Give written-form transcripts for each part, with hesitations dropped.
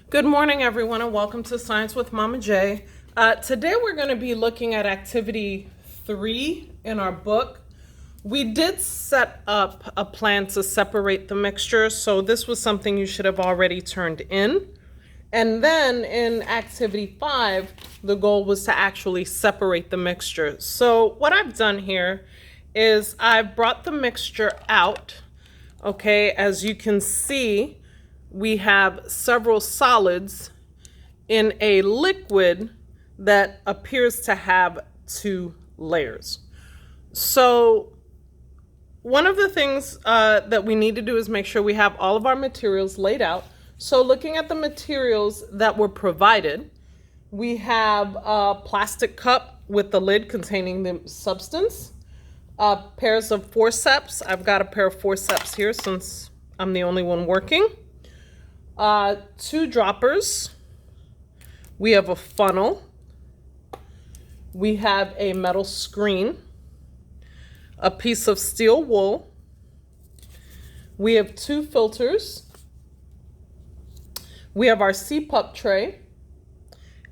Good morning, everyone, and welcome to Science with Mama J. Today we're going to be looking at activity 3 in our book. We did set up a plan to separate the mixture, so this was something you should have already turned in. And then in activity 5, the goal was to actually separate the mixture. So what I've done here is I've brought the mixture out. Okay, as you can see, we have several solids in a liquid that appears to have 2 layers. So one of the things that we need to do is make sure we have all of our materials laid out. So looking at the materials that were provided, we have a plastic cup with the lid containing the substance, pairs of forceps. I've got a pair of forceps here since I'm the only one working. 2 droppers. We have a funnel. We have a metal screen, a piece of steel wool. We have 2 filters. We have our CPUP tray,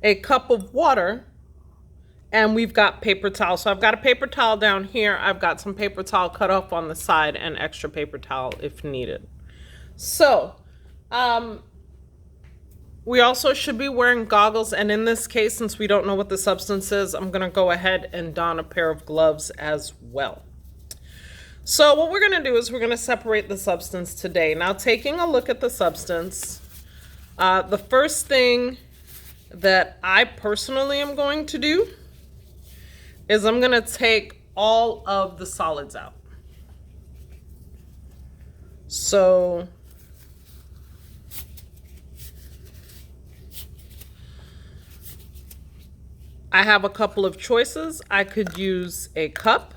a cup of water, and we've got paper towel. So I've got a paper towel down here. I've got some paper towel cut off on the side and extra paper towel if needed. So, we also should be wearing goggles, and in this case, since we don't know what the substance is, I'm going to go ahead and don a pair of gloves as well. So what we're going to do is we're going to separate the substance today. Now, taking a look at the substance, the first thing that I personally am going to do is I'm going to take all of the solids out. So I have a couple of choices. I could use a cup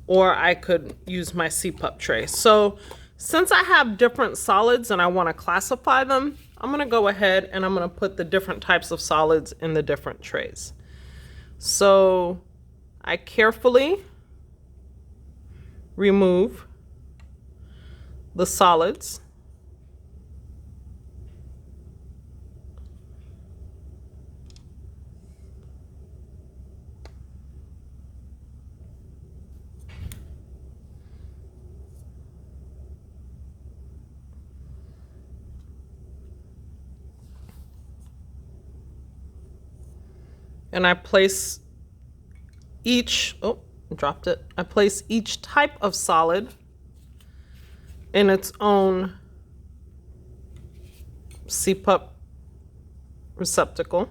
or I could use my CPUP tray. So since I have different solids and I want to classify them, I'm going to go ahead and I'm going to put the different types of solids in the different trays. So I carefully remove the solids. And I place each, dropped it. I place each type of solid in its own CPUP receptacle.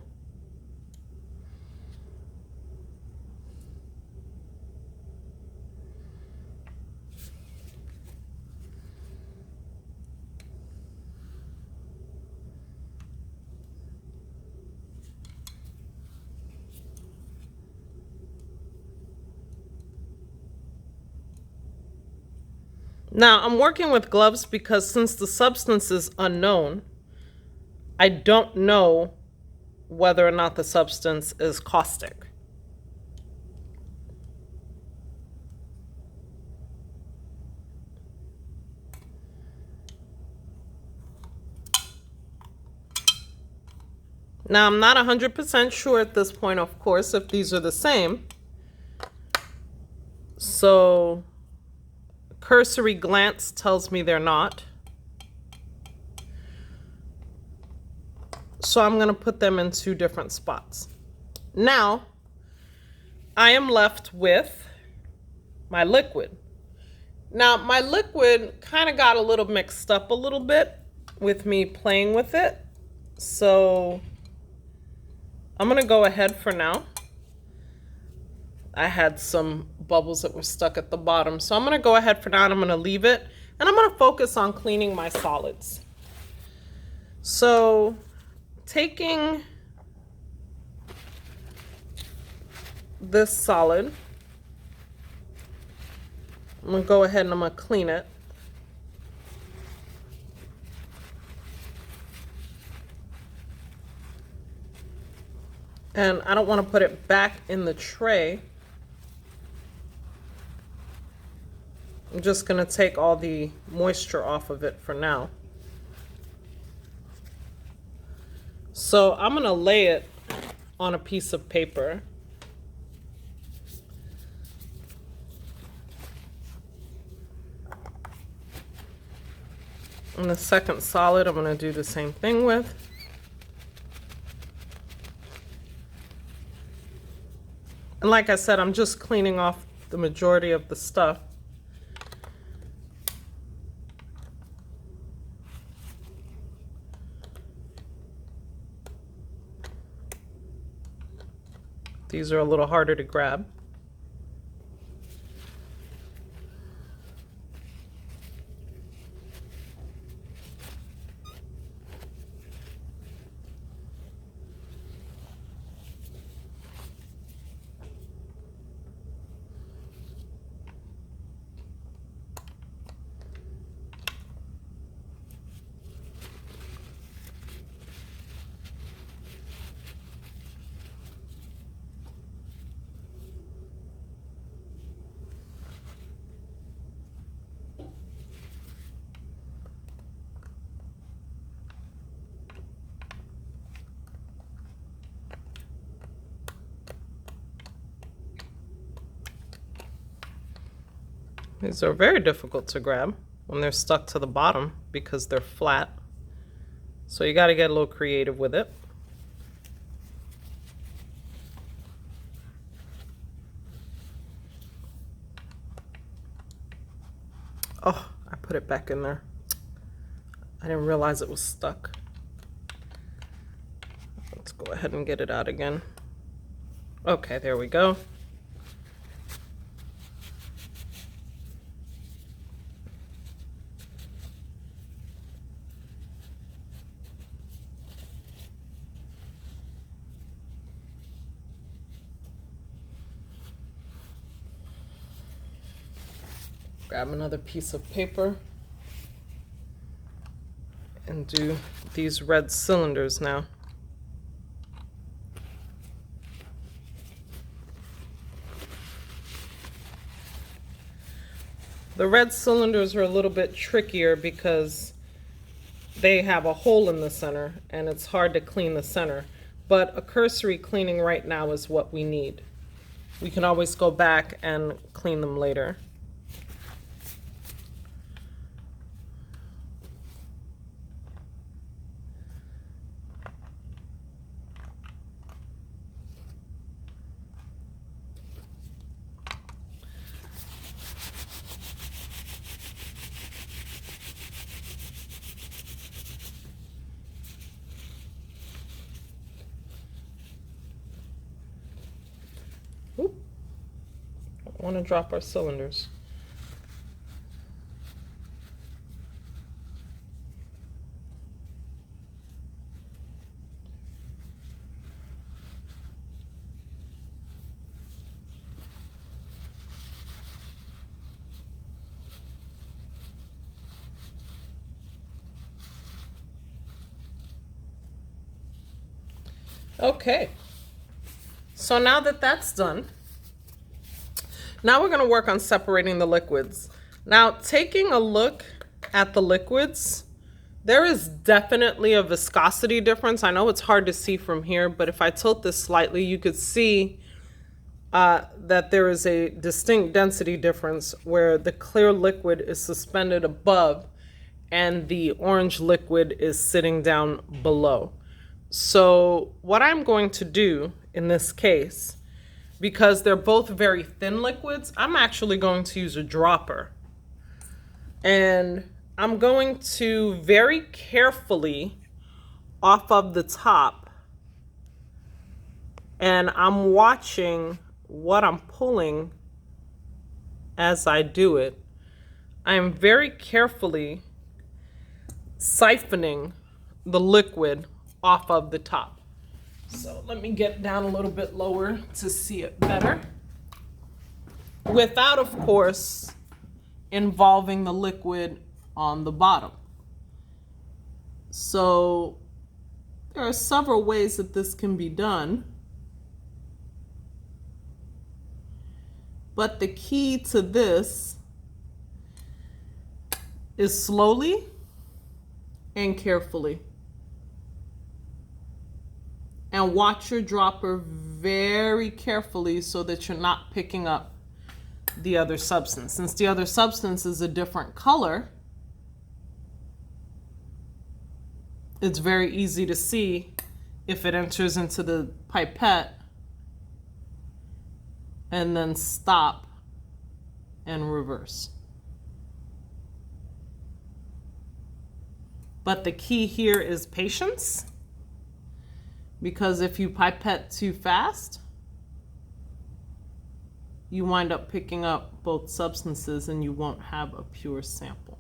Now, I'm working with gloves because since the substance is unknown, I don't know whether or not the substance is caustic. Now, I'm not 100% sure at this point, of course, if these are the same. So cursory glance tells me they're not. So I'm going to put them in 2 different spots. Now, I am left with my liquid. Now, my liquid kind of got a little mixed up a little bit with me playing with it. So I'm going to go ahead for now. I had some bubbles that were stuck at the bottom. So I'm going to go ahead for now and I'm going to leave it. And I'm going to focus on cleaning my solids. So taking this solid, I'm going to go ahead and I'm going to clean it. And I don't want to put it back in the tray. I'm just going to take all the moisture off of it for now. So I'm going to lay it on a piece of paper. And the second solid I'm going to do the same thing with. And like I said, I'm just cleaning off the majority of the stuff. These are a little harder to grab. These are very difficult to grab when they're stuck to the bottom because they're flat. So you got to get a little creative with it. Oh, I put it back in there. I didn't realize it was stuck. Let's go ahead and get it out again. Okay, there we go. Grab another piece of paper and do these red cylinders now. The red cylinders are a little bit trickier because they have a hole in the center and it's hard to clean the center. But a cursory cleaning right now is what we need. We can always go back and clean them later. Oop. Don't want to drop our cylinders. Okay, so now that that's done, now we're going to work on separating the liquids. Now, taking a look at the liquids, there is definitely a viscosity difference. I know it's hard to see from here, but if I tilt this slightly, you could see that there is a distinct density difference where the clear liquid is suspended above and the orange liquid is sitting down below. So what I'm going to do in this case, because they're both very thin liquids, I'm actually going to use a dropper. And I'm going to very carefully off of the top, and I'm watching what I'm pulling as I do it. I'm very carefully siphoning the liquid off of the top. So let me get down a little bit lower to see it better, without, of course, involving the liquid on the bottom. So there are several ways that this can be done, but the key to this is slowly and carefully. And watch your dropper very carefully so that you're not picking up the other substance. Since the other substance is a different color, it's very easy to see if it enters into the pipette and then stop and reverse. But the key here is patience, because if you pipette too fast, you wind up picking up both substances and you won't have a pure sample.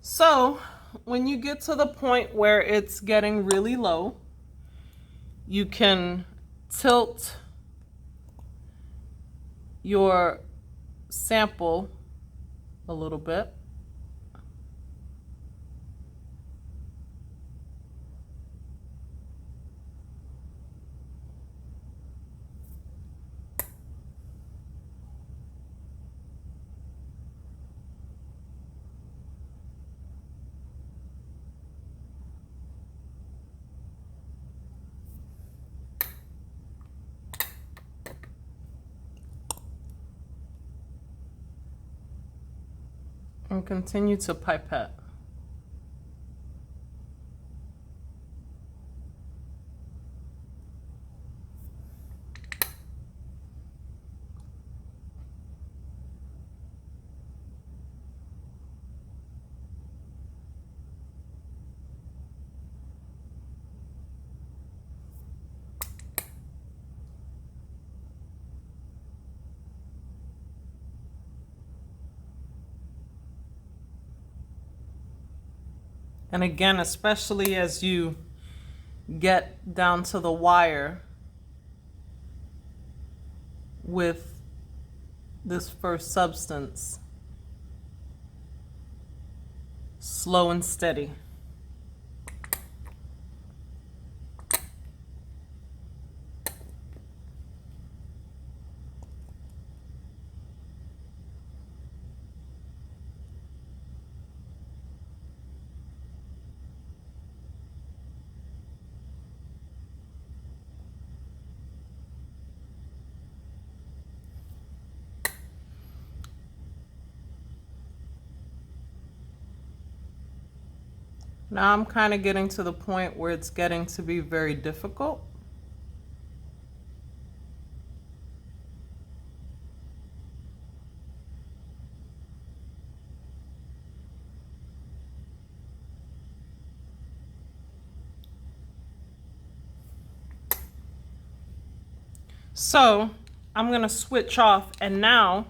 So when you get to the point where it's getting really low, you can tilt your sample a little bit. And continue to pipette. And again, especially as you get down to the wire with this first substance, slow and steady. Now I'm kind of getting to the point where it's getting to be very difficult. So I'm gonna switch off, and now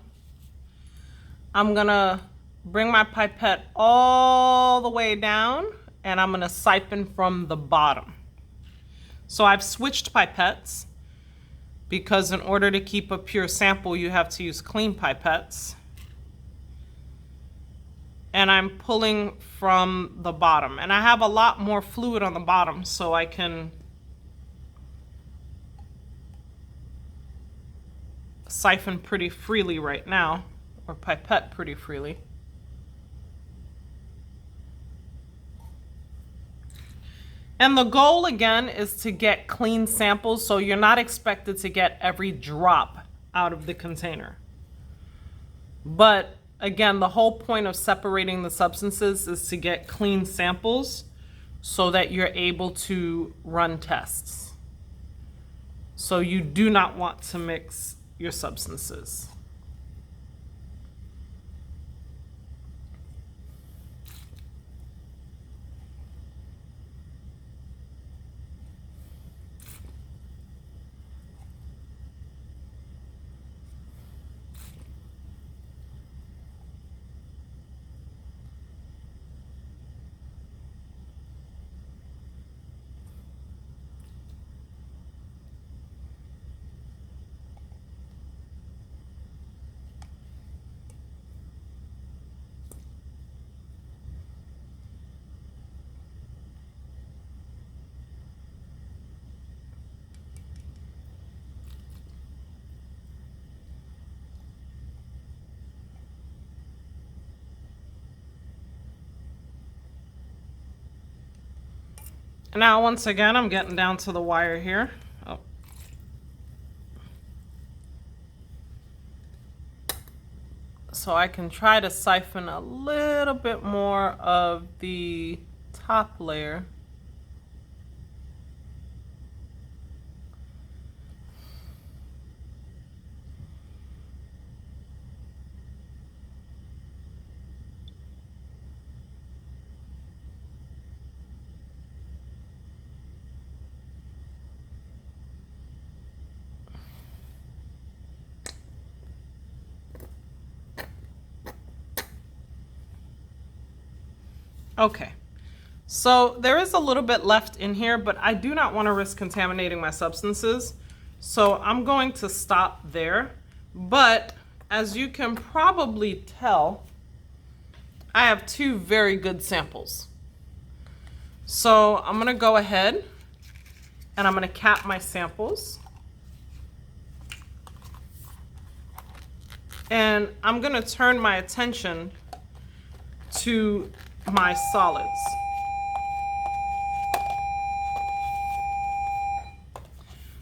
I'm gonna bring my pipette all the way down, and I'm gonna siphon from the bottom. So I've switched pipettes because in order to keep a pure sample, you have to use clean pipettes. And I'm pulling from the bottom. And I have a lot more fluid on the bottom, so I can siphon pretty freely right now, or pipette pretty freely. And the goal again is to get clean samples, so you're not expected to get every drop out of the container. But again, the whole point of separating the substances is to get clean samples so that you're able to run tests. So you do not want to mix your substances. Now, once again, I'm getting down to the wire here. Oh. So I can try to siphon a little bit more of the top layer. Okay, so there is a little bit left in here, but I do not want to risk contaminating my substances. So I'm going to stop there. But as you can probably tell, I have two very good samples. So I'm going to go ahead and I'm going to cap my samples. And I'm going to turn my attention to my solids.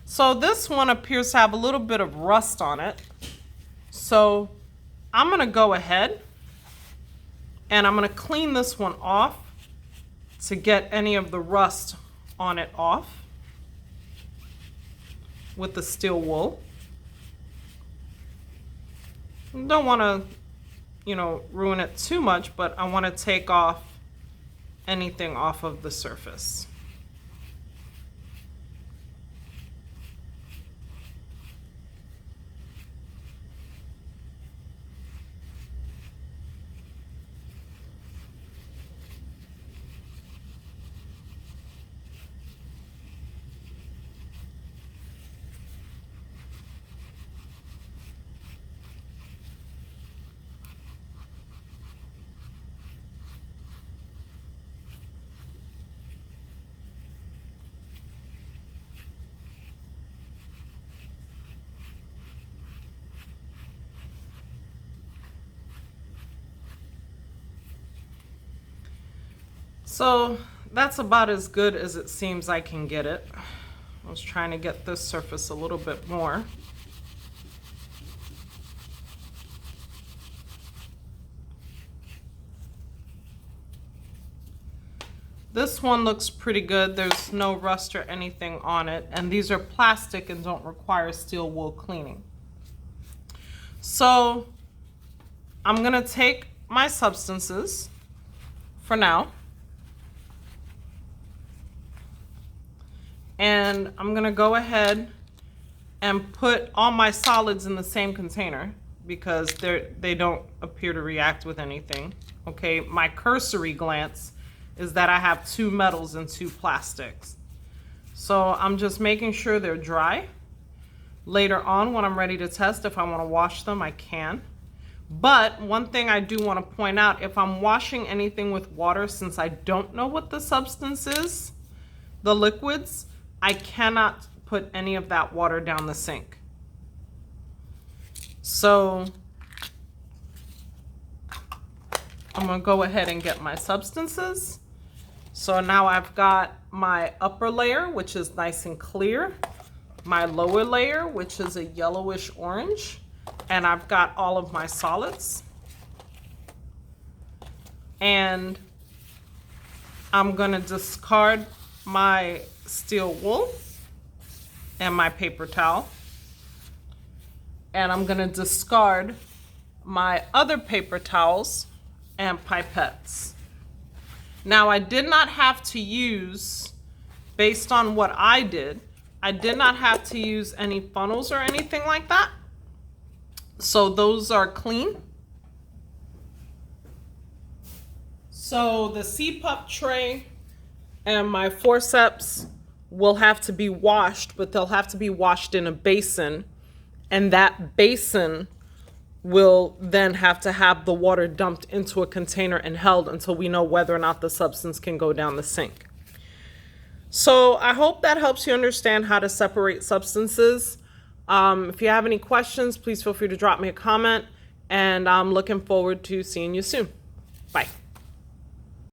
So this one appears to have a little bit of rust on it. So I'm going to go ahead and I'm going to clean this one off to get any of the rust on it off with the steel wool. Don't want to, ruin it too much, but I want to take off anything off of the surface. So that's about as good as it seems I can get it. I was trying to get this surface a little bit more. This one looks pretty good. There's no rust or anything on it. And these are plastic and don't require steel wool cleaning. So I'm going to take my substances for now. And I'm going to go ahead and put all my solids in the same container because they don't appear to react with anything. Okay, my cursory glance is that I have 2 metals and 2 plastics. So I'm just making sure they're dry. Later on, when I'm ready to test, if I want to wash them, I can. But one thing I do want to point out, if I'm washing anything with water, since I don't know what the substance is, the liquids, I cannot put any of that water down the sink. So I'm going to go ahead and get my substances. So now I've got my upper layer, which is nice and clear, my lower layer, which is a yellowish orange, and I've got all of my solids. And I'm going to discard my steel wool and my paper towel. And I'm going to discard my other paper towels and pipettes. Now, I did not have to use, based on what I did not have to use any funnels or anything like that. So those are clean. So the CPUP tray and my forceps will have to be washed, but they'll have to be washed in a basin. And that basin will then have to have the water dumped into a container and held until we know whether or not the substance can go down the sink. So I hope that helps you understand how to separate substances. If you have any questions, please feel free to drop me a comment, and I'm looking forward to seeing you soon. Bye.